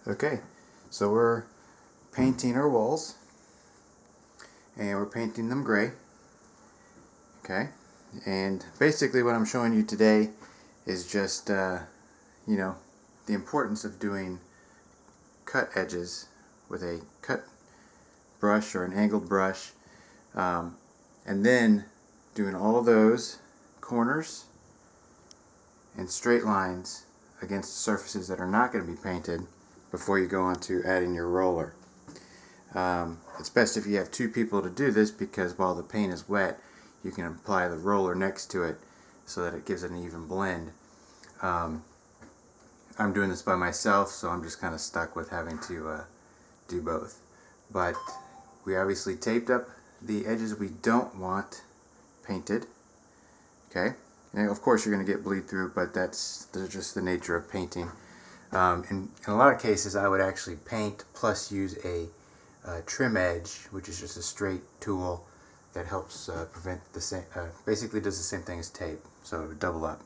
Okay, so we're painting our walls, and we're painting them gray. Okay, and basically what I'm showing you today is just the importance of doing cut edges with a cut brush or an angled brush, and then doing all of those corners and straight lines against surfaces that are not going to be painted before you go on to adding your roller. It's best if you have two people to do this, because while the paint is wet you can apply the roller next to it so that it gives it an even blend. I'm doing this by myself, so I'm just kind of stuck with having to do both. But we obviously taped up the edges we don't want painted. Okay, and of course you're going to get bleed through, but that's just the nature of painting. In a lot of cases I would actually paint plus use a trim edge, which is just a straight tool that helps prevent the same, basically does the same thing as tape, so it would double up.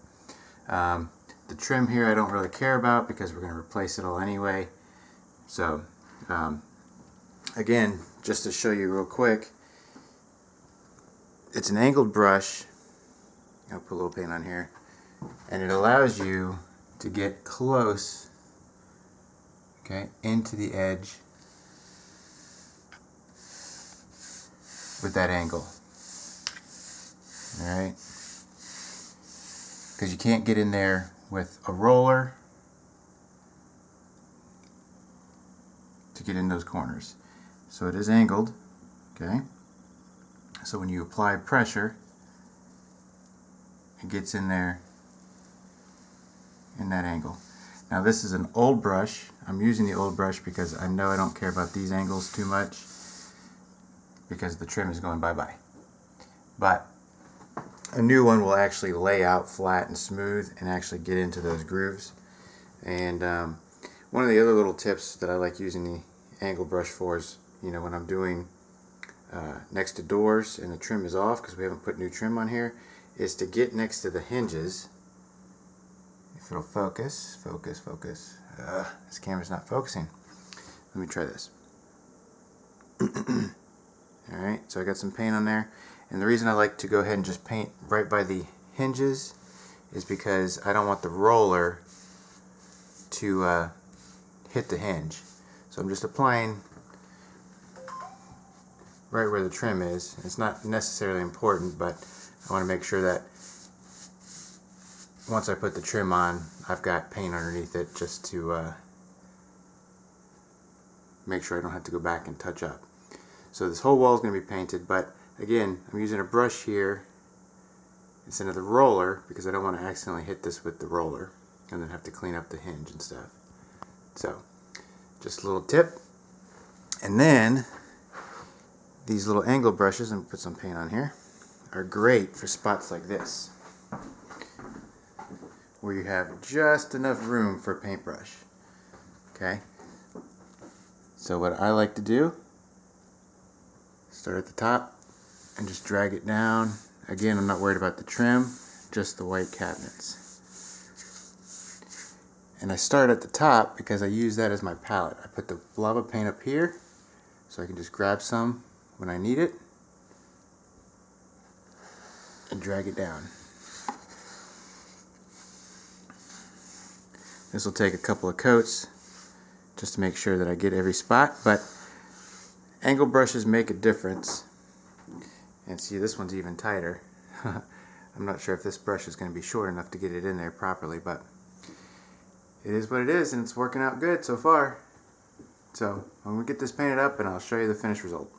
The trim here I don't really care about because we're going to replace it all anyway. So again, just to show you real quick, it's an angled brush. I'll put a little paint on here, and it allows you to get close, okay, into the edge with that angle. Alright, because you can't get in there with a roller to get in those corners. So it is angled, okay? So when you apply pressure, it gets in there in that angle. Now this is an old brush. I'm using the old brush because I know I don't care about these angles too much, because the trim is going bye-bye. But a new one will actually lay out flat and smooth and actually get into those grooves. And one of the other little tips that I like using the angle brush for is, when I'm doing next to doors and the trim is off, because we haven't put new trim on here, is to get next to the hinges. If it'll focus. This camera's not focusing. Let me try this. Alright, so I got some paint on there, and the reason I like to go ahead and just paint right by the hinges is because I don't want the roller to hit the hinge. So I'm just applying right where the trim is. It's not necessarily important, but I want to make sure that once I put the trim on, I've got paint underneath it, just to make sure I don't have to go back and touch up. So this whole wall is going to be painted, but again, I'm using a brush here instead of the roller because I don't want to accidentally hit this with the roller and then have to clean up the hinge and stuff. So just a little tip. And then these little angle brushes, and put some paint on here, are great for spots like this where you have just enough room for a paintbrush. Okay, so what I like to do, start at the top and just drag it down. Again, I'm not worried about the trim, just the white cabinets. And I start at the top because I use that as my palette. I put the lava paint up here so I can just grab some when I need it and drag it down. This will take a couple of coats just to make sure that I get every spot, but angle brushes make a difference. And see, this one's even tighter. I'm not sure if this brush is going to be short enough to get it in there properly, but it is what it is, and it's working out good so far. So I'm going to get this painted up and I'll show you the finished result.